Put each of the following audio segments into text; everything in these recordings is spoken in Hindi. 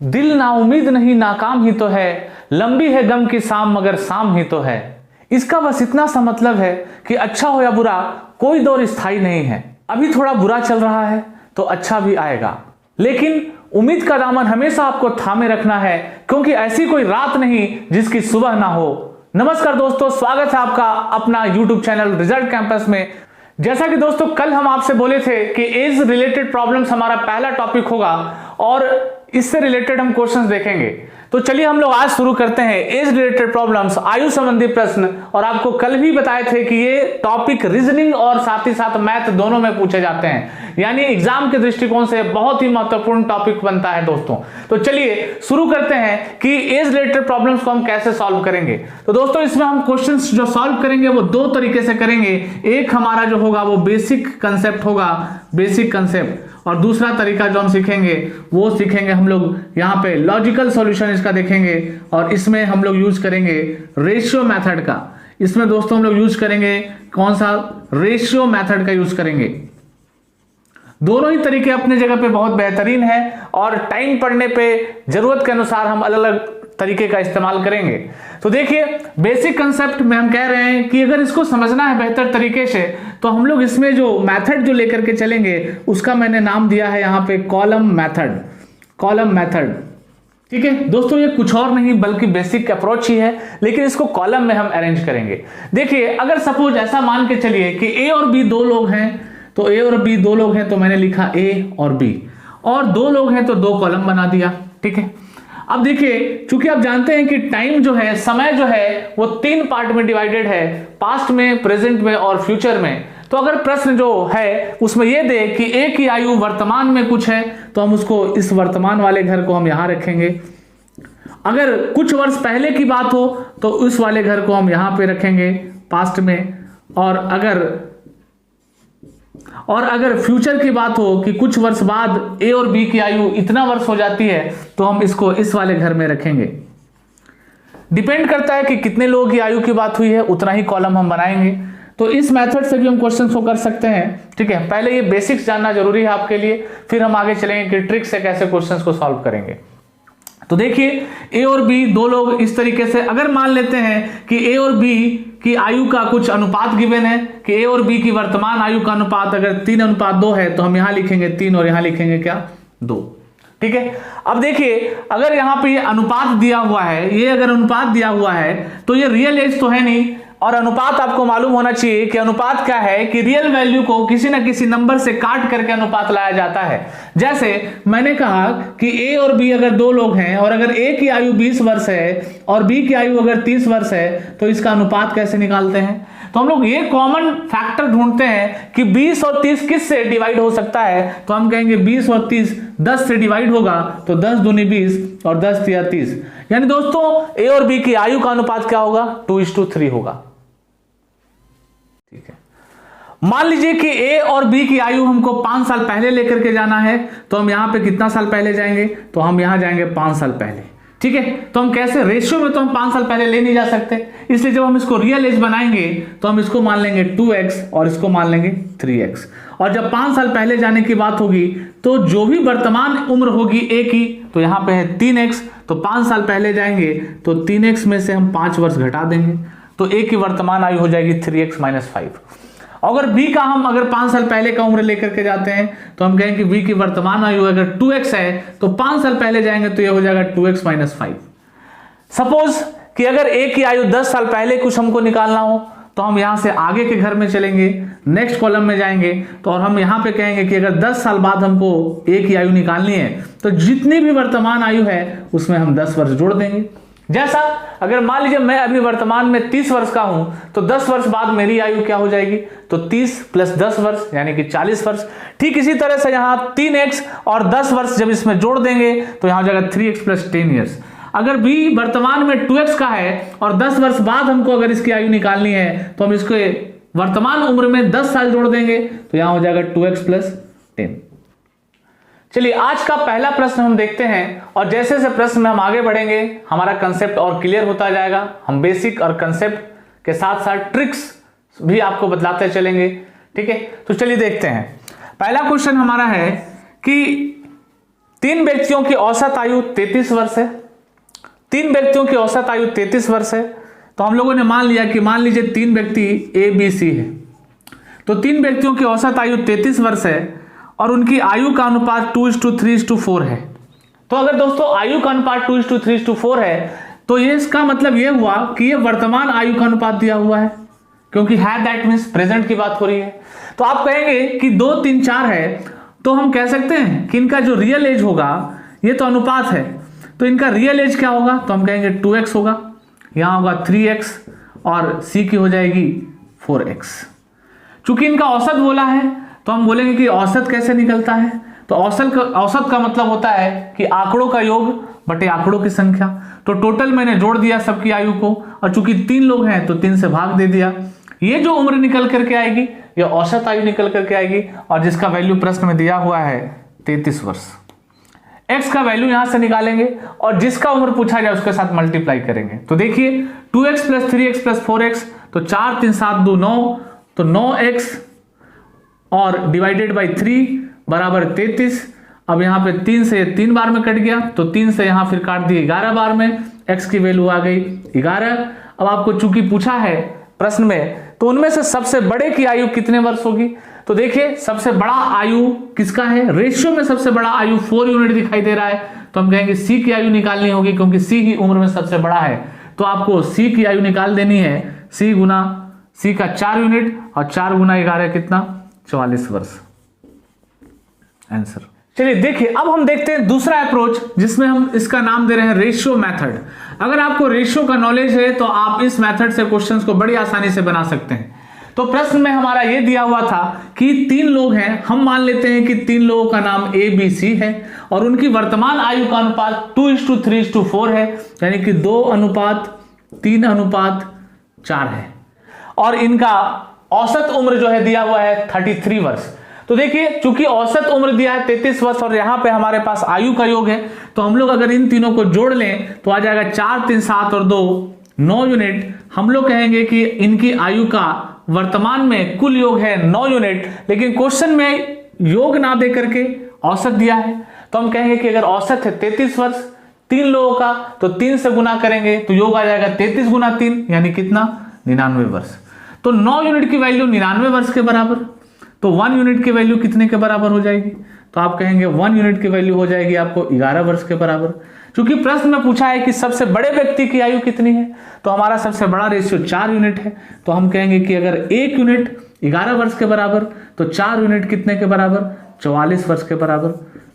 दिल ना उम्मीद नहीं नाकाम ही तो है, लंबी है गम की शाम मगर शाम ही तो है। इसका बस इतना सा मतलब है कि अच्छा हो या बुरा कोई दौर स्थायी नहीं है। अभी थोड़ा बुरा चल रहा है तो अच्छा भी आएगा, लेकिन उम्मीद का दामन हमेशा आपको थामे रखना है, क्योंकि ऐसी कोई रात नहीं जिसकी सुबह ना हो। नमस्कार दोस्तों, स्वागत है आपका अपना YouTube चैनल रिजल्ट कैंपस में। जैसा कि दोस्तों कल हम आपसे बोले थे कि एज रिलेटेड प्रॉब्लम्स हमारा पहला टॉपिक होगा और इससे रिलेटेड हम क्वेश्चंस देखेंगे। तो चलिए हम लोग आज शुरू करते हैं एज रिलेटेड प्रॉब्लम्स, आयु संबंधी प्रश्न। और आपको कल भी बताए थे कि ये टॉपिक रीजनिंग और साथ ही साथ मैथ दोनों में पूछे जाते हैं, यानी एग्जाम के दृष्टिकोण से बहुत ही महत्वपूर्ण टॉपिक बनता है दोस्तों। तो चलिए शुरू करते हैं कि एज रिलेटेड प्रॉब्लम्स को हम कैसे सॉल्व करेंगे। तो दोस्तों इसमें हम क्वेश्चंस जो सॉल्व करेंगे वो दो तरीके से करेंगे। एक हमारा जो होगा वो बेसिक कंसेप्ट होगा, बेसिक कंसेप्ट, और दूसरा तरीका जो हम सीखेंगे वो सीखेंगे हम लोग यहाँ पे लॉजिकल सॉल्यूशन इसका देखेंगे, और इसमें हम लोग यूज करेंगे रेशियो मेथड का। इसमें दोस्तों हम लोग यूज करेंगे कौन सा, रेशियो मेथड का यूज करेंगे। दोनों ही तरीके अपने जगह पे बहुत बेहतरीन है और टाइम पड़ने पे जरूरत के अनुसार हम अलग अलग तरीके का इस्तेमाल करेंगे। तो देखिए बेसिक कंसेप्ट में हम कह रहे हैं कि अगर इसको समझना है बेहतर तरीके से तो हम लोग इसमें जो मेथड जो लेकर के चलेंगे उसका मैंने नाम दिया है यहाँ पे कॉलम मेथड। कॉलम मेथड, ठीक है दोस्तों, ये कुछ और नहीं बल्कि बेसिक अप्रोच ही है, लेकिन इसको कॉलम में हम अरेंज करेंगे। देखिए अगर सपोज ऐसा मान के चलिए कि ए और बी दो लोग हैं, तो ए और बी दो लोग हैं तो मैंने लिखा ए और बी, और दो लोग हैं तो दो कॉलम बना दिया, ठीक है। अब देखिए चूंकि आप जानते हैं कि टाइम जो है, समय जो है वो तीन पार्ट में डिवाइडेड है, पास्ट में, प्रेजेंट में और फ्यूचर में। तो अगर प्रश्न जो है उसमें ये दे कि एक की आयु वर्तमान में कुछ है तो हम उसको इस वर्तमान वाले घर को हम यहां रखेंगे। अगर कुछ वर्ष पहले की बात हो तो उस वाले घर को हम यहां पे रखेंगे पास्ट में, और अगर फ्यूचर की बात हो कि कुछ वर्ष बाद ए और बी की आयु इतना वर्ष हो जाती है तो हम इसको इस वाले घर में रखेंगे। डिपेंड करता है कि कितने लोगों की आयु की बात हुई है, उतना ही कॉलम हम बनाएंगे। तो इस मेथड से भी हम क्वेश्चन को कर सकते हैं, ठीक है। पहले ये बेसिक्स जानना जरूरी है आपके लिए, फिर हम आगे चलेंगे कि ट्रिक से कैसे क्वेश्चन को सॉल्व करेंगे। तो देखिए ए और बी दो लोग इस तरीके से, अगर मान लेते हैं कि ए और बी की आयु का कुछ अनुपात गिवन है कि ए और बी की वर्तमान आयु का अनुपात अगर 3:2 है तो हम यहां लिखेंगे 3 और यहां लिखेंगे क्या 2, ठीक है। अब देखिए अगर यहां पे ये अनुपात दिया हुआ है, ये अगर अनुपात दिया हुआ है तो ये रियल एज तो है नहीं, और अनुपात आपको मालूम होना चाहिए कि अनुपात क्या है कि रियल वैल्यू को किसी ना किसी नंबर से काट करके अनुपात लाया जाता है। जैसे मैंने कहा कि ए और बी अगर दो लोग हैं और अगर ए की आयु 20 वर्ष है और बी की आयु अगर 30 वर्ष है तो इसका अनुपात कैसे निकालते हैं। तो हम लोग ये कॉमन फैक्टर ढूंढते हैं कि 20 और 30 किस से डिवाइड हो सकता है, तो हम कहेंगे 20 और 30 10 से डिवाइड होगा तो 10 दूनी 20 और 10 तिया 30, यानी दोस्तों ए और बी की आयु का अनुपात क्या होगा 2:3 होगा, ठीक है। मान लीजिए कि ए और बी की आयु हमको 5 साल पहले लेकर के जाना है, तो हम यहां पे कितना साल पहले जाएंगे, तो हम यहां जाएंगे 5 साल पहले, ठीक है। तो हम कैसे, रेशियो में तो हम 5 साल पहले ले नहीं जा सकते, इसलिए जब हम इसको रियल एज बनाएंगे तो हम इसको मान लेंगे 2x और इसको मान लेंगे 3x। और जब 5 साल पहले जाने की बात होगी तो जो भी वर्तमान उम्र होगी ए की, तो यहां पे है 3x, तो 5 साल पहले जाएंगे तो 3x में से हम 5 वर्ष घटा देंगे तो ए की वर्तमान आयु हो जाएगी 3x - 5। अगर बी का हम अगर 5 साल पहले का उम्र लेकर के जाते हैं तो हम कहेंगे बी की वर्तमान आयु अगर 2x है तो 5 साल पहले जाएंगे तो ये हो जाएगा 2x - 5। सपोज कि अगर ए की आयु 10 साल पहले कुछ हमको निकालना हो तो हम यहां से आगे के घर में चलेंगे, नेक्स्ट कॉलम में जाएंगे तो और हम यहां पे कहेंगे कि अगर 10 साल बाद हमको ए की आयु निकालनी है तो जितनी भी वर्तमान आयु है उसमें हम 10 वर्ष जोड़ देंगे। जैसा अगर मान लीजिए मैं अभी वर्तमान में 30 वर्ष का हूं तो 10 वर्ष बाद मेरी आयु क्या हो जाएगी, तो 30 + 10 वर्ष यानी कि 40 वर्ष। ठीक इसी तरह से यहां 3x और 10 वर्ष जब इसमें जोड़ देंगे तो यहां हो जाएगा 3x + 10 ईयर्स। अगर b वर्तमान में 2x का है और 10 वर्ष बाद हमको अगर इसकी आयु निकालनी है तो हम इसको वर्तमान उम्र में 10 साल जोड़ देंगे तो यहां हो जाएगा 2x + 10। चलिए आज का पहला प्रश्न हम देखते हैं, और जैसे जैसे प्रश्न में हम आगे बढ़ेंगे हमारा कंसेप्ट और क्लियर होता जाएगा। हम बेसिक और कंसेप्ट के साथ साथ ट्रिक्स भी आपको बतलाते चलेंगे, ठीक है। तो चलिए देखते हैं। पहला क्वेश्चन हमारा है कि 3 व्यक्तियों की औसत आयु 33 वर्ष है। 3 व्यक्तियों की औसत आयु 33 वर्ष है। तो हम लोगों ने मान लिया कि मान लीजिए 3 व्यक्ति ए बी सी है, तो 3 व्यक्तियों की औसत आयु 33 वर्ष है और उनकी आयु का अनुपात 2:3:4 है। तो अगर दोस्तों आयु का अनुपात 2:3:4 है तो ये इसका मतलब ये हुआ कि ये वर्तमान आयु का अनुपात दिया हुआ है, क्योंकि है दैट मीन्स प्रेजेंट की बात हो रही है। तो आप कहेंगे कि 2, 3, 4 है, तो हम कह सकते हैं कि इनका जो रियल एज होगा, ये तो अनुपात है, तो इनका रियल एज क्या होगा, तो हम कहेंगे 2x होगा, यहां होगा 3x और c की हो जाएगी 4x। चूंकि इनका औसत बोला है तो हम बोलेंगे कि औसत कैसे निकलता है। तो औसत का मतलब होता है कि आंकड़ों का योग बटे आंकड़ों की संख्या। तो टोटल मैंने जोड़ दिया सबकी आयु को, और चूंकि 3 लोग हैं तो 3 से भाग दे दिया। ये जो उम्र निकल करके आएगी ये औसत आयु निकल करके आएगी, और जिसका वैल्यू प्रश्न में दिया हुआ है 33 वर्ष। x का वैल्यू यहां से निकालेंगे और जिसका उम्र पूछा जाए उसके साथ मल्टीप्लाई करेंगे। तो देखिए 2x + 3x + 4x, तो 4 3 7 2 9, तो 9x और डिवाइडेड बाई 3 बराबर 33। अब यहाँ पे 3 से 3 बार में कट गया, तो 3 से यहाँ फिर काट दिए 11 बार में, x की वैल्यू आ गई 11। अब आपको चूंकि पूछा है प्रश्न में, तो उनमें से सबसे बड़े की आयु कितने वर्ष होगी। तो देखिए सबसे बड़ा आयु किसका है, रेशियो में सबसे बड़ा आयु 4 यूनिट दिखाई दे रहा है, तो हम कहेंगे c की आयु निकालनी होगी, क्योंकि c ही उम्र में सबसे बड़ा है। तो आपको c की आयु निकाल देनी है, c गुना c का 4 यूनिट, और 4 गुना 11 कितना, 44 वर्ष आंसर। चलिए देखिए अब हम देखते हैं दूसरा अप्रोच, जिसमें हम इसका नाम दे रहे हैं रेशियो मेथड। अगर आपको रेशियो का नॉलेज है तो आप इस मेथड से क्वेश्चंस को बड़ी आसानी से बना सकते हैं। तो प्रश्न में हमारा यह दिया हुआ था कि 3 लोग हैं, हम मान लेते हैं कि 3 लोगों का नाम ए बी सी है और उनकी वर्तमान आयु का अनुपात 2:3:4 है, यानी कि 2:3:4 है, और इनका औसत उम्र जो है दिया हुआ है 33 वर्ष। तो देखिए चूंकि औसत उम्र दिया है 33 वर्ष और यहां पे हमारे पास आयु का योग है, तो हम लोग अगर इन तीनों को जोड़ लें तो आ जाएगा 4 3 7 और 2 9 यूनिट। हम लोग कहेंगे कि इनकी आयु का वर्तमान में कुल योग है 9 यूनिट, लेकिन क्वेश्चन में योग ना दे करके औसत दिया है, तो हम कहेंगे कि अगर औसत है 33 वर्ष 3 लोगों का, तो 3 से गुना करेंगे तो योग आ जाएगा 33 गुना 3, यानी कितना, 99 वर्ष। तो 9 यूनिट की वैल्यू 99 वर्ष के बराबर, तो 1 यूनिट की वैल्यू कितने के बराबर हो जाएगी, तो आप कहेंगे 1 यूनिट की वैल्यू हो जाएगी आपको 11 वर्ष के बराबर। क्योंकि प्रश्न में पूछा है कि सबसे बड़े व्यक्ति की आयु कितनी है, तो हमारा सबसे बड़ा रेशियो 4 यूनिट है, तो हम कहेंगे कि अगर 1 यूनिट 11 वर्ष के बराबर, तो 4 यूनिट कितने के बराबर, 44 वर्ष के बराबर।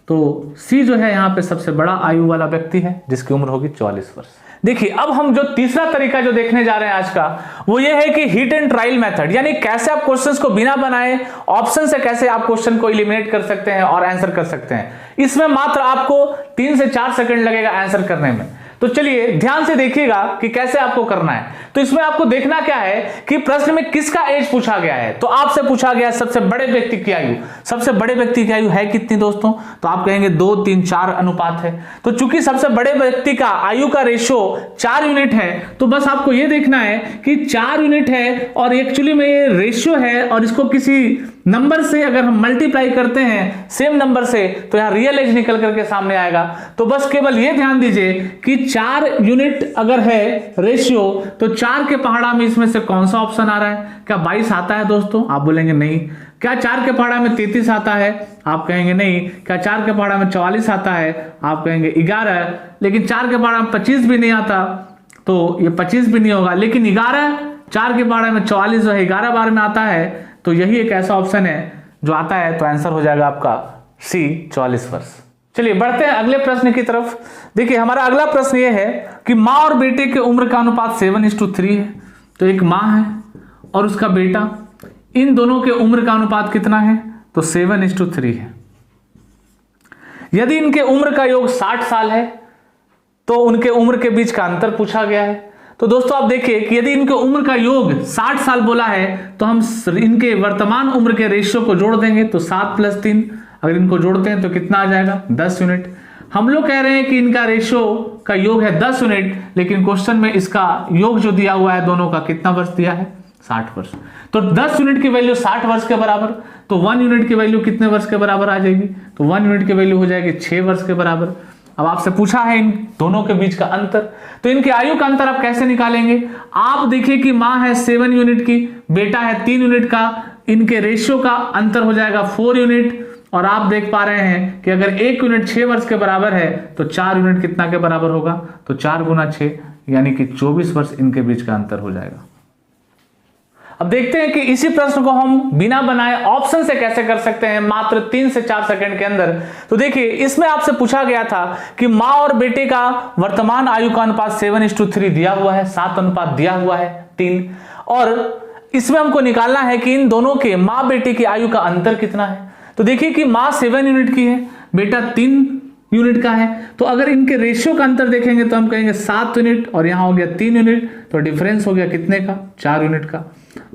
तो सी जो है यहाँ पे सबसे बड़ा आयु वाला व्यक्ति है, जिसकी उम्र होगी 44 वर्ष। देखिए अब हम जो तीसरा तरीका जो देखने जा रहे हैं आज का, वो ये है कि हिट एंड ट्रायल मेथड, यानी कैसे आप क्वेश्चंस को बिना बनाए ऑप्शन से कैसे आप क्वेश्चन को एलिमिनेट कर सकते हैं और आंसर कर सकते हैं। इसमें मात्र आपको 3 से 4 सेकंड लगेगा आंसर करने में। तो चलिए ध्यान से देखिएगा कि कैसे आपको करना है। तो इसमें आपको देखना क्या है कि प्रश्न में किसका एज पूछा गया है, तो आपसे पूछा गया है सबसे बड़े व्यक्ति की आयु। सबसे बड़े व्यक्ति की आयु है कितनी दोस्तों, तो आप कहेंगे 2 3 4 अनुपात है। तो चूंकि सबसे बड़े व्यक्ति का आयु का रेशियो 4 यूनिट है, तो बस आपको यह देखना है कि 4 यूनिट है और एक्चुअली में ये रेशियो है, और इसको किसी नंबर से अगर हम मल्टीप्लाई करते हैं सेम नंबर से, तो यहां रियल एज निकल करके सामने आएगा। तो बस केवल ये ध्यान दीजिए कि 4 यूनिट अगर है रेशियो, तो 4 के पहाड़ा में इसमें से कौन सा ऑप्शन आ रहा है, क्या 22 आता है दोस्तों, आप बोलेंगे नहीं। क्या 4 के पहाड़ा में 33 आता है, आप कहेंगे नहीं। क्या 4 के पहाड़ा में 44 आता है, आप कहेंगे 11। लेकिन 4 के पहाड़ा में 25 भी नहीं आता, तो ये 25 भी नहीं होगा। लेकिन 11 4 के पहाड़ा में 44 जो है 11 बार में आता है, तो यही एक ऐसा ऑप्शन है जो आता है, तो आंसर हो जाएगा आपका सी 44 वर्ष। चलिए बढ़ते हैं अगले प्रश्न की तरफ। देखिए हमारा अगला प्रश्न ये है कि माँ और बेटे के उम्र का अनुपात 7:3 है। तो एक माँ है और उसका बेटा, इन दोनों के उम्र का अनुपात कितना है, तो 7:3 है। यदि इनके उम्र का योग 60 साल है, तो उनके उम्र के बीच का अंतर पूछा गया है। तो दोस्तों आप देखिए कि यदि इनके उम्र का योग 60 साल बोला है, तो हम इनके वर्तमान उम्र के रेशियो को जोड़ देंगे, तो 7 + 3, अगर इनको जोड़ते हैं तो कितना आ जाएगा, 10 यूनिट। हम लोग कह रहे हैं कि इनका रेशियो का योग है 10 यूनिट, लेकिन क्वेश्चन में इसका योग जो दिया हुआ है दोनों का कितना वर्ष दिया है, 60 वर्ष। तो 10 यूनिट की वैल्यू 60 वर्ष के बराबर, तो 1 यूनिट की वैल्यू कितने वर्ष के बराबर आ जाएगी? तो 1 यूनिट की वैल्यू हो जाएगी 6 वर्ष के बराबर। अब आपसे पूछा है इन दोनों के बीच का अंतर, तो इनकी आयु का अंतर आप कैसे निकालेंगे? आप देखिए कि माँ है 7 यूनिट की, बेटा है 3 यूनिट का, इनके रेशियो का अंतर हो जाएगा 4 यूनिट। और आप देख पा रहे हैं कि अगर 1 यूनिट 6 वर्ष के बराबर है तो 4 यूनिट कितना के बराबर होगा? तो 4 गुना 6 यानी कि 24 वर्ष इनके बीच का अंतर हो जाएगा। अब देखते हैं कि इसी प्रश्न को हम बिना बनाए ऑप्शन से कैसे कर सकते हैं मात्र 3 से 4 सेकंड के अंदर। तो देखिए, इसमें आपसे पूछा गया था कि माँ और बेटे का वर्तमान आयु का अनुपात 7:3 दिया हुआ है, 7 अनुपात दिया हुआ है 3, और इसमें हमको निकालना है कि इन दोनों के माँ बेटे की आयु का अंतर कितना है। तो देखिए कि माँ 7 यूनिट की है, बेटा 3 यूनिट का है, तो अगर इनके रेशियो का अंतर देखेंगे तो हम कहेंगे 7 यूनिट और यहां हो गया 3 यूनिट, तो डिफरेंस हो गया कितने का? 4 यूनिट का।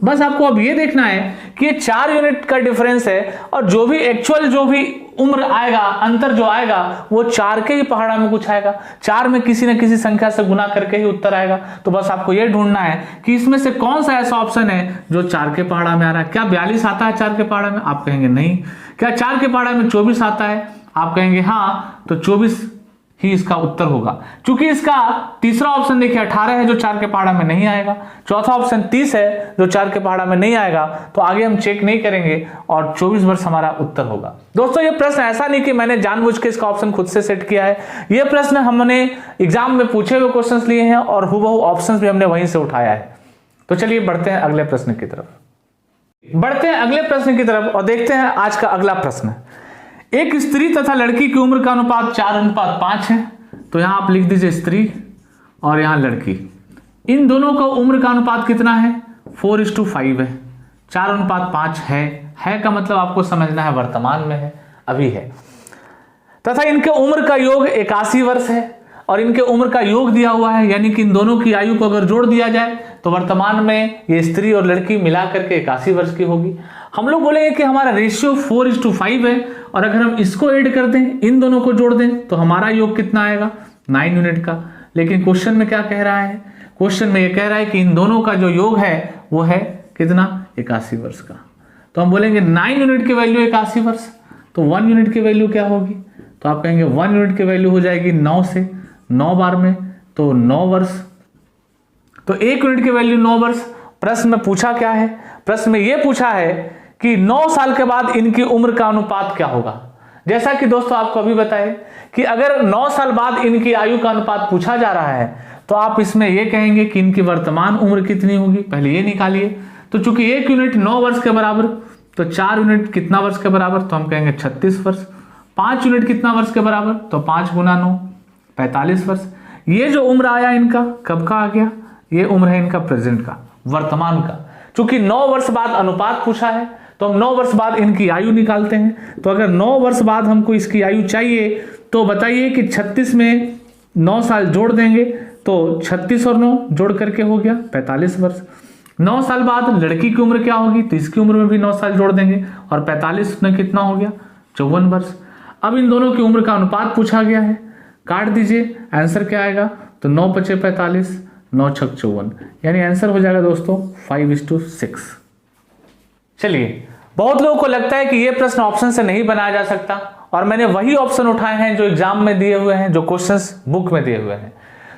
बस आपको अब ये देखना है कि ये 4 यूनिट का डिफरेंस है और जो भी एक्चुअल जो भी उम्र आएगा, अंतर जो आएगा वो 4 के ही पहाड़ा में कुछ आएगा, 4 में किसी न किसी संख्या से गुना करके ही उत्तर आएगा। तो बस आपको ये ढूंढना है कि इसमें से कौन सा ऐसा ऑप्शन है जो 4 के पहाड़ा में आ रहा है। क्या 42 आता है 4 के पहाड़ा में? आप कहेंगे नहीं। क्या 4 के पहाड़ा में 24 आता है? आप कहेंगे हाँ, तो 24 ही इसका उत्तर होगा। चूंकि इसका तीसरा ऑप्शन देखिए 18 है जो 4 के पहाड़ा में नहीं आएगा, चौथा ऑप्शन 30 है जो 4 के पहाड़ा में नहीं आएगा, तो आगे हम चेक नहीं करेंगे और 24 वर्ष हमारा उत्तर होगा। दोस्तों, ये प्रश्न ऐसा नहीं कि मैंने जानबूझ के इसका ऑप्शन खुद से सेट किया है, ये प्रश्न हमने एग्जाम में पूछे हुए क्वेश्चंस लिए हैं और हुबहू ऑप्शंस भी हमने वहीं से उठाया है। तो चलिए बढ़ते हैं अगले प्रश्न की तरफ, और देखते हैं आज का अगला प्रश्न। एक स्त्री तथा लड़की की उम्र का अनुपात 4:5 है। तो यहां आप लिख दीजिए स्त्री और यहां लड़की, इन दोनों का उम्र का अनुपात कितना है? 4:5 है। 4:5 है का मतलब आपको समझना है वर्तमान में है, अभी है, तथा इनके उम्र का योग 81 वर्ष है और इनके उम्र का योग दिया हुआ है, यानी कि इन दोनों की आयु को अगर जोड़ दिया जाए तो वर्तमान में ये स्त्री और लड़की मिलाकर के 81 वर्ष की होगी। हम लोग बोलेंगे कि हमारा रेशियो 4:5 है और अगर हम इसको ऐड कर दें, इन दोनों को जोड़ दें, तो हमारा योग कितना आएगा? 9 यूनिट का। लेकिन क्वेश्चन में क्या कह रहा है? क्वेश्चन में ये कह रहा है कि इन दोनों का जो योग है वो है कितना? 81 वर्ष का। तो हम बोलेंगे 9 यूनिट की वैल्यू 81 वर्ष, तो 1 यूनिट की वैल्यू क्या होगी? तो आप कहेंगे 1 यूनिट की वैल्यू हो जाएगी 9 से, 9 बार में तो 9 वर्ष। तो 1 यूनिट की वैल्यू 9 वर्ष। प्रश्न में पूछा क्या है? प्रश्न में यह पूछा है कि 9 साल के बाद इनकी उम्र का अनुपात क्या होगा। जैसा कि दोस्तों आपको अभी बताए कि अगर 9 साल बाद इनकी आयु का अनुपात पूछा जा रहा है तो आप इसमें यह कहेंगे कि इनकी वर्तमान उम्र कितनी होगी, पहले ये निकालिए। तो चूंकि 1 यूनिट 9 वर्ष के बराबर, तो 4 यूनिट कितना वर्ष के बराबर? तो हम कहेंगे 36 वर्ष। 5 यूनिट कितना वर्ष के बराबर? तो 5 गुना 9 45 वर्ष। ये जो उम्र आया इनका कब का आ गया? ये उम्र है इनका प्रेजेंट का, वर्तमान का। चूंकि 9 वर्ष बाद अनुपात पूछा है तो हम 9 वर्ष बाद इनकी आयु निकालते हैं। तो अगर 9 वर्ष बाद हमको इसकी आयु चाहिए तो बताइए कि 36 में 9 साल जोड़ देंगे तो 36 और 9 जोड़ करके हो गया 45 वर्ष। 9 साल बाद लड़की की उम्र क्या होगी? तो इसकी उम्र में भी 9 साल जोड़ देंगे और 45 में कितना हो गया? 54 वर्ष। अब इन दोनों की उम्र का अनुपात पूछा गया है, काट दीजिए, आंसर क्या आएगा? तो 9 × 5 = 45, 9 × 6 = 54, यानी आंसर हो जाएगा दोस्तों 5:6। चलिए, बहुत लोगों को लगता है कि यह प्रश्न ऑप्शन से नहीं बनाया जा सकता और मैंने वही ऑप्शन उठाए हैं जो एग्जाम में दिए हुए हैं, जो क्वेश्चंस बुक में दिए हुए हैं।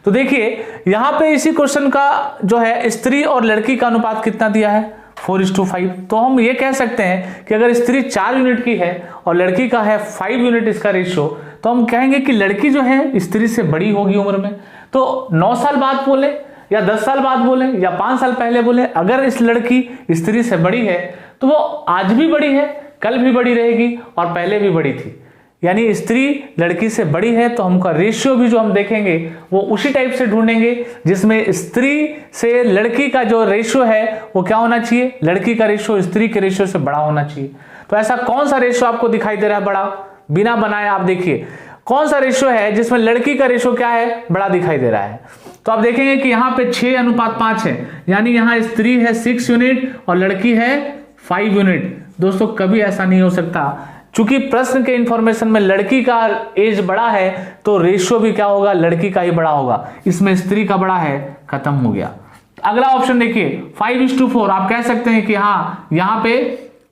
तो देखिए यहां पे इसी क्वेश्चन का जो है स्त्री और लड़की का अनुपात कितना दिया है? 4:5। तो हम ये कह सकते हैं कि अगर स्त्री 4 यूनिट की है और लड़की का है 5 यूनिट इसका रेशियो, तो हम कहेंगे कि लड़की जो है स्त्री से बड़ी होगी उम्र में। तो 9 साल बाद बोले या 10 साल बाद बोले या 5 साल पहले बोले, अगर इस लड़की स्त्री से बड़ी है तो वो आज भी बड़ी है, कल भी बड़ी रहेगी और पहले भी बड़ी थी। यानी स्त्री लड़की से बड़ी है तो हमका रेशियो भी जो हम देखेंगे वो उसी टाइप से ढूंढेंगे जिसमें स्त्री से लड़की का जो रेशियो है वो क्या होना चाहिए? लड़की का रेशियो स्त्री के रेशियो से बड़ा होना चाहिए। तो ऐसा कौन सा रेशियो आपको दिखाई दे रहा है बड़ा? बिना बनाए आप देखिए कौन सा रेशियो है जिसमें लड़की का रेशियो क्या है? बड़ा दिखाई दे रहा है। तो आप देखेंगे कि यहाँ पे 6:5 है, यानी यहाँ स्त्री है 6 यूनिट और लड़की है 5 यूनिट। दोस्तों कभी ऐसा नहीं हो सकता, चूंकि प्रश्न के इंफॉर्मेशन में लड़की का एज बड़ा है तो रेशियो भी क्या होगा? लड़की का ही बड़ा होगा। इसमें स्त्री का बड़ा है, खत्म हो गया। अगला ऑप्शन देखिए 5:4, आप कह सकते हैं कि हाँ यहाँ पे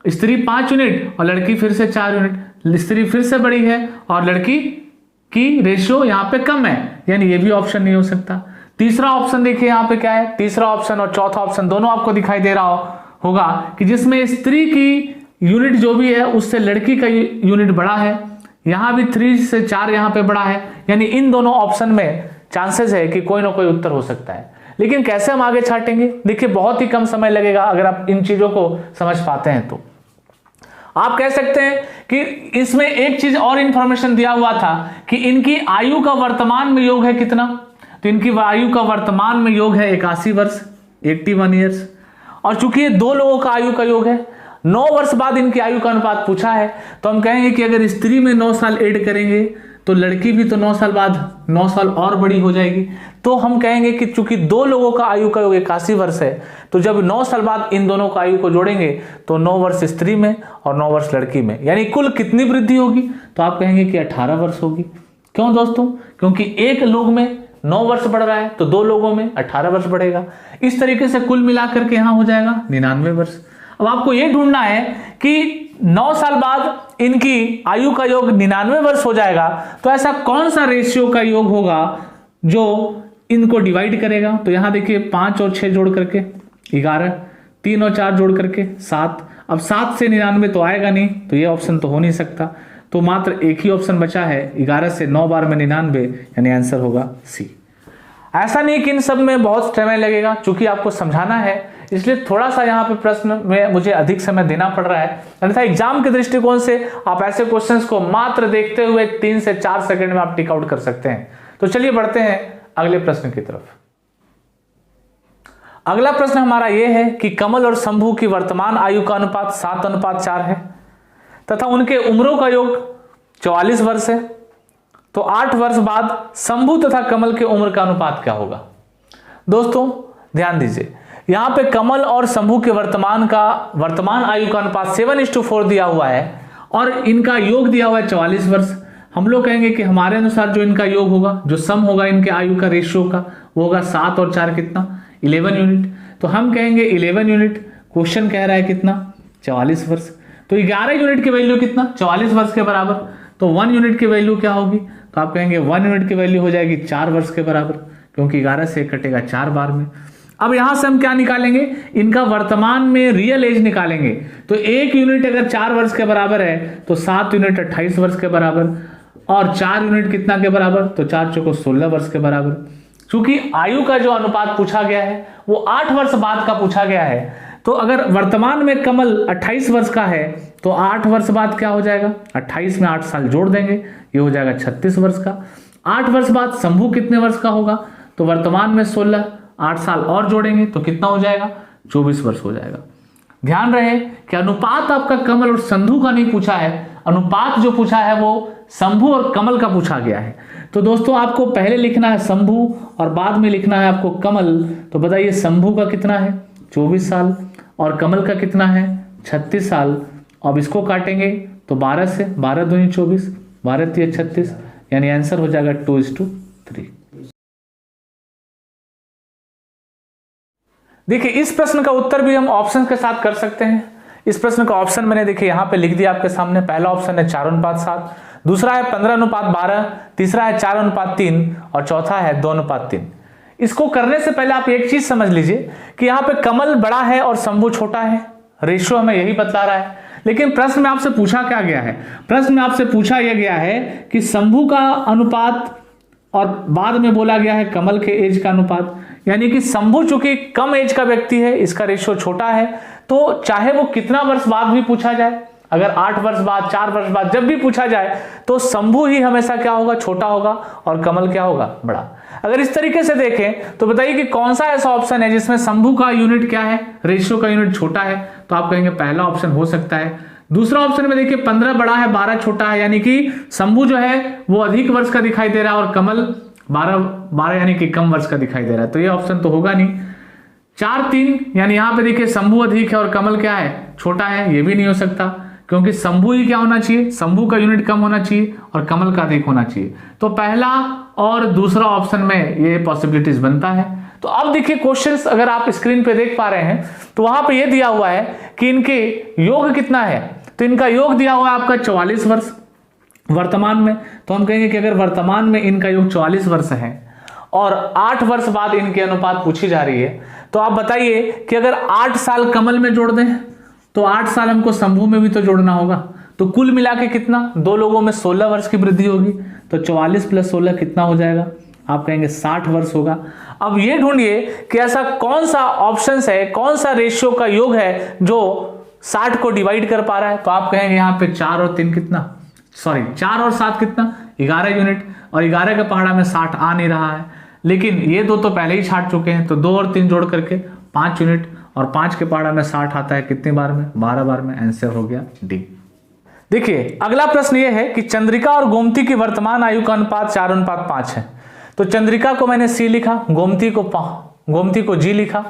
स्त्री 5 यूनिट और लड़की फिर से 4 यूनिट, स्त्री फिर से बड़ी है और लड़की की रेशियो यहाँ पे कम है, यानी ये भी ऑप्शन नहीं हो सकता। तीसरा ऑप्शन देखिए यहाँ पे क्या है, तीसरा ऑप्शन और चौथा ऑप्शन दोनों आपको दिखाई दे रहा होगा कि जिसमें स्त्री की यूनिट जो भी है उससे लड़की का यूनिट बड़ा है, यहाँ भी 3 से 4 यहाँ पे बड़ा है, यानी इन दोनों ऑप्शन में चांसेस है कि कोई ना कोई उत्तर हो सकता है। लेकिन कैसे हम आगे छाटेंगे, देखिए बहुत ही कम समय लगेगा अगर आप इन चीजों को समझ पाते हैं तो। आप कह सकते हैं कि इसमें एक चीज और इंफॉर्मेशन दिया हुआ था कि इनकी आयु का वर्तमान में योग है कितना, तो इनकी आयु का वर्तमान में योग है 81 वर्ष, 81 ईयर्स। और चूंकि ये 2 लोगों का आयु का योग है, 9 वर्ष बाद इनकी आयु का अनुपात पूछा है, तो हम कहेंगे कि अगर स्त्री में 9 साल ऐड करेंगे तो लड़की भी तो 9 साल बाद 9 साल और बड़ी हो जाएगी। तो हम कहेंगे कि चूंकि 2 लोगों का आयु का योग 81 वर्ष है, तो जब 9 साल बाद इन दोनों का आयु को जोड़ेंगे तो 9 वर्ष स्त्री में और 9 वर्ष लड़की में, यानी कुल कितनी वृद्धि होगी, तो आप कहेंगे कि 18 वर्ष होगी। क्यों दोस्तों, क्योंकि एक लोग में 9 वर्ष बढ़ रहा है तो 2 लोगों में 18 वर्ष बढ़ेगा। इस तरीके से कुल मिलाकर के यहां हो जाएगा 99 वर्ष। अब आपको यह ढूंढना है कि 9 साल बाद इनकी आयु का योग 99 वर्ष हो जाएगा, तो ऐसा कौन सा रेशियो का योग होगा जो इनको डिवाइड करेगा। तो यहां देखिए 5 और 6 जोड़ करके 11, 3 और 4 जोड़ करके 7। अब 7 से 99 तो आएगा नहीं, तो ये ऑप्शन तो हो नहीं सकता, तो मात्र एक ही ऑप्शन बचा है 11 से 9 बार में 99, यानी आंसर होगा सी। ऐसा नहीं कि इन सब में बहुत समय लगेगा, चूंकि आपको समझाना है इसलिए थोड़ा सा यहाँ पे प्रश्न में मुझे अधिक समय देना पड़ रहा है, अन्यथा एग्जाम के दृष्टिकोण से आप ऐसे क्वेश्चंस को मात्र देखते हुए 3 से 4 सेकंड में आप टिक आउट कर सकते हैं। तो चलिए बढ़ते हैं अगले प्रश्न की तरफ। अगला प्रश्न हमारा यह है कि कमल और शंभू की वर्तमान आयु का अनुपात 7:4 है तथा उनके उम्रों का योग 44 वर्ष है, तो 8 वर्ष बाद शंभू तथा कमल के उम्र का अनुपात क्या होगा। दोस्तों ध्यान दीजिए, यहां पे कमल और शंभू के वर्तमान आयु का अनुपात 7:4 दिया हुआ है और इनका योग दिया हुआ है 44 वर्ष। हम लोग कहेंगे कि हमारे अनुसार जो इनका योग होगा, जो सम होगा इनके आयु का रेशियो का, वो होगा 7 और 4 कितना 11 यूनिट। तो हम कहेंगे 11 यूनिट, क्वेश्चन कह रहा है कितना 44 वर्ष, तो 11 यूनिट की वैल्यू कितना 44 वर्ष के बराबर, तो 1 यूनिट की वैल्यू क्या होगी, तो आप कहेंगे 1 यूनिट की वैल्यू हो जाएगी 4 वर्ष के बराबर, क्योंकि 11 से कटेगा 4 बार में। अब यहां से हम क्या निकालेंगे, इनका वर्तमान में रियल एज निकालेंगे। तो 1 यूनिट अगर 4 वर्ष के बराबर है तो 7 यूनिट 28 वर्ष के बराबर, और 4 यूनिट कितना के बराबर, तो 4 चौको 16 वर्ष के बराबर। क्योंकि आयु का जो अनुपात पूछा गया है वो 8 वर्ष बाद का पूछा गया है, तो अगर वर्तमान में कमल 28 वर्ष का है तो 8 वर्ष बाद क्या हो जाएगा, 28 में 8 साल जोड़ देंगे, ये हो जाएगा 36 वर्ष का। 8 वर्ष बाद शंभू कितने वर्ष का होगा, तो वर्तमान में 16, 8 साल और जोड़ेंगे तो कितना हो जाएगा, 24 वर्ष हो जाएगा। ध्यान रहे कि अनुपात आपका कमल और शंभू का नहीं पूछा है, अनुपात जो पूछा है वो शंभू और कमल का पूछा गया है। तो दोस्तों आपको पहले लिखना है शंभू और बाद में लिखना है आपको कमल। तो बताइए शंभू का कितना है 24 साल और कमल का कितना है 36 साल। अब इसको काटेंगे तो 12 से, 12 दूनी 24, 12 3 36, यानी आंसर हो जाएगा 2:3। देखिए इस प्रश्न का उत्तर भी हम ऑप्शन के साथ कर सकते हैं। इस प्रश्न का ऑप्शन मैंने देखिए यहां पे लिख दिया आपके सामने। पहला ऑप्शन है 4:7, दूसरा है 15:12, तीसरा है 4:3 और चौथा है 2:3। इसको करने से पहले आप एक चीज समझ लीजिए कि यहाँ पे कमल बड़ा है और शंभू छोटा है, रेशियो हमें यही बतला रहा है। लेकिन प्रश्न में आपसे पूछा क्या गया है, प्रश्न में आपसे पूछा यह गया है कि शंभू का अनुपात और बाद में बोला गया है कमल के एज का अनुपात, यानी कि शंभू चूंकि कम एज का व्यक्ति है, इसका रेशियो छोटा है, तो चाहे वो कितना वर्ष बाद भी पूछा जाए, अगर 8 वर्ष बाद, 4 वर्ष बाद जब भी पूछा जाए तो शंभू ही हमेशा क्या होगा, छोटा होगा और कमल क्या होगा, बड़ा। अगर इस तरीके से देखें तो बताइए कि कौन सा ऐसा ऑप्शन है जिसमें शंभू का यूनिट क्या है, रेशियो का यूनिट छोटा है, तो आप कहेंगे पहला ऑप्शन हो सकता है। दूसरा ऑप्शन में देखिए 15 बड़ा है 12 छोटा है, यानी कि शंभू जो है वो अधिक वर्ष का दिखाई दे रहा है और कमल 12 यानी कि कम वर्ष का दिखाई दे रहा है, तो ये ऑप्शन तो होगा नहीं। 4-3 यानी यहां पे देखिए शंभू अधिक है और कमल क्या है, छोटा है, ये भी नहीं हो सकता, क्योंकि शंभू ही क्या होना चाहिए, शंभू का यूनिट कम होना चाहिए और कमल का अधिक होना चाहिए। तो पहला और दूसरा ऑप्शन में ये पॉसिबिलिटीज बनता है। तो अब देखिए क्वेश्चंस अगर आप स्क्रीन पे देख पा रहे हैं तो वहां पे ये दिया हुआ है कि इनके योग कितना है। तो इनका योग दिया हुआ है आपका 44 वर्ष वर्तमान में। तो हम कहेंगे कि अगर वर्तमान में इनका योग 44 वर्ष है और 8 वर्ष बाद इनकी अनुपात पूछी जा रही है, तो आप बताइए कि अगर 8 साल कमल में जोड़ दें तो 8 साल हमको शंभू में भी तो जोड़ना होगा। तो कुल मिला के कितना, दो लोगों में 16 वर्ष की वृद्धि होगी। तो 44 + 16 कितना हो जाएगा, आप कहेंगे 60 वर्ष होगा। अब ये ढूंढिए कि ऐसा कौन सा ऑप्शन है, कौन सा रेशियो का योग है जो 60 को डिवाइड कर पा रहा है। तो आप कहेंगे यहाँ पे 4 और 3 कितना, सॉरी 4 और 7 कितना, 11 यूनिट। और 11 के पहाड़ा में 60 आ नहीं रहा है, लेकिन ये दो तो पहले ही छाट चुके हैं। तो 2 और 3 जोड़ करके 5 यूनिट, और 5 के पहाड़ा में 60 आता है कितनी बार में, 12 बार में। आंसर हो गया डी। देखिए अगला प्रश्न ये है कि चंद्रिका और गोमती की वर्तमान आयु का अनुपात 4:5 है। तो चंद्रिका को मैंने सी लिखा, गोमती को जी लिखा,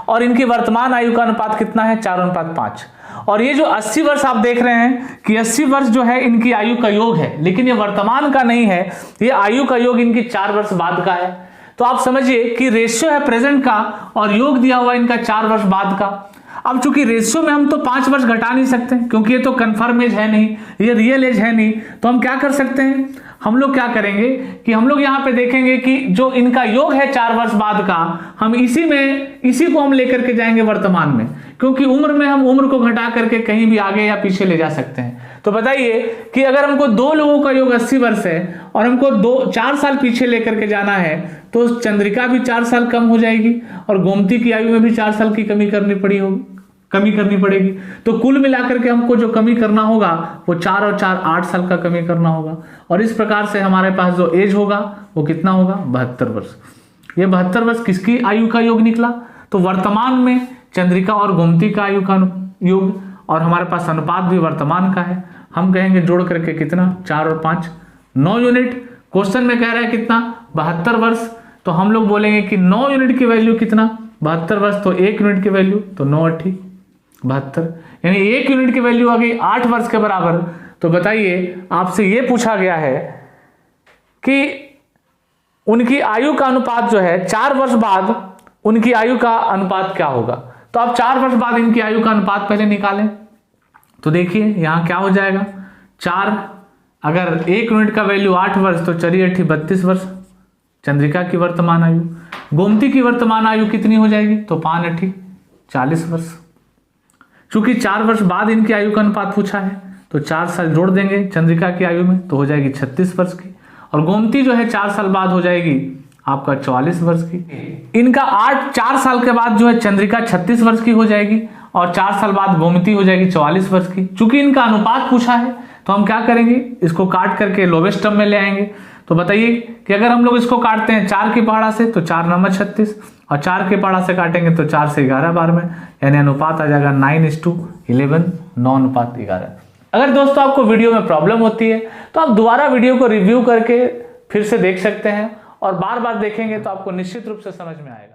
और इनकी वर्तमान आयु का अनुपात कितना है, 4:5। और ये जो 80 वर्ष आप देख रहे हैं कि 80 वर्ष जो है इनकी आयु का योग है, लेकिन ये वर्तमान का नहीं है, ये आयु का योग इनकी 4 वर्ष बाद का है। तो आप समझिए कि रेशियो है प्रेजेंट का और योग दिया हुआ इनका 4 वर्ष बाद का। अब चूंकि रेशियो में हम तो 5 वर्ष घटा नहीं सकते क्योंकि ये तो कन्फर्म एज है नहीं, ये रियल एज है नहीं। तो हम क्या कर सकते हैं, हम लोग क्या करेंगे कि हम लोग यहाँ पे देखेंगे कि जो इनका योग है 4 वर्ष बाद का, हम इसी को हम लेकर के जाएंगे वर्तमान में, क्योंकि उम्र में हम उम्र को घटा करके कहीं भी आगे या पीछे ले जा सकते हैं। तो बताइए कि अगर हमको 2 लोगों का योग 80 वर्ष है और हमको 4 साल पीछे लेकर के जाना है, तो चंद्रिका भी 4 साल कम हो जाएगी और गोमती की आयु में भी 4 साल की कमी करनी पड़ेगी। तो कुल मिलाकर के हमको जो कमी करना होगा वो 4 और 4 8 साल का कमी करना होगा। और इस प्रकार से हमारे पास जो एज होगा वो कितना होगा, 72 वर्ष। ये 72 वर्ष किसकी आयु का योग निकला, तो वर्तमान में चंद्रिका और गोमती का आयु का योग, और हमारे पास अनुपात भी वर्तमान का है। हम कहेंगे जोड़ करके कितना, 4 और 5 9 यूनिट। क्वेश्चन में कह रहा है कितना, 72 वर्ष। तो हम लोग बोलेंगे कि 9 यूनिट की वैल्यू कितना, 72 वर्ष, तो 1 यूनिट की वैल्यू, तो 9 8 72, यानी 1 यूनिट की वैल्यू आ गई 8 वर्ष के बराबर। तो बताइए आपसे ये पूछा गया है कि उनकी आयु का अनुपात जो है 4 वर्ष बाद उनकी आयु का अनुपात क्या होगा। तो आप 4 वर्ष बाद इनकी आयु का अनुपात पहले निकालें। तो देखिए यहां क्या हो जाएगा, 4, अगर 1 यूनिट का वैल्यू 8 वर्ष, तो चलिए 32 वर्ष चंद्रिका की वर्तमान आयु। गोमती की वर्तमान आयु कितनी हो जाएगी, तो 5 8 40 वर्ष। चूंकि 4 वर्ष बाद इनकी आयु का अनुपात पूछा है, तो 4 साल जोड़ देंगे चंद्रिका की आयु में, तो हो जाएगी 36 वर्ष की। और गोमती जो है 4 साल बाद हो जाएगी आपका 44 वर्ष की। इनका 4 साल के बाद जो है चंद्रिका 36 वर्ष की हो जाएगी, और 4 साल बाद गोमती हो जाएगी 44 वर्ष की। चूंकि इनका अनुपात पूछा है तो हम क्या करेंगे, इसको काट करके लोवेस्ट टर्म में ले आएंगे। तो बताइए कि अगर हम लोग इसको काटते हैं 4 की पहाड़ा से, तो 4 9 36, और 4 के पहाड़ा से काटेंगे तो 4 से 11 बार में, यानी अनुपात आ जाएगा 9:11, 9:11। अगर दोस्तों आपको वीडियो में प्रॉब्लम होती है तो आप दोबारा वीडियो को रिव्यू करके फिर से देख सकते हैं, और बार बार देखेंगे तो आपको निश्चित रूप से समझ में आएगा।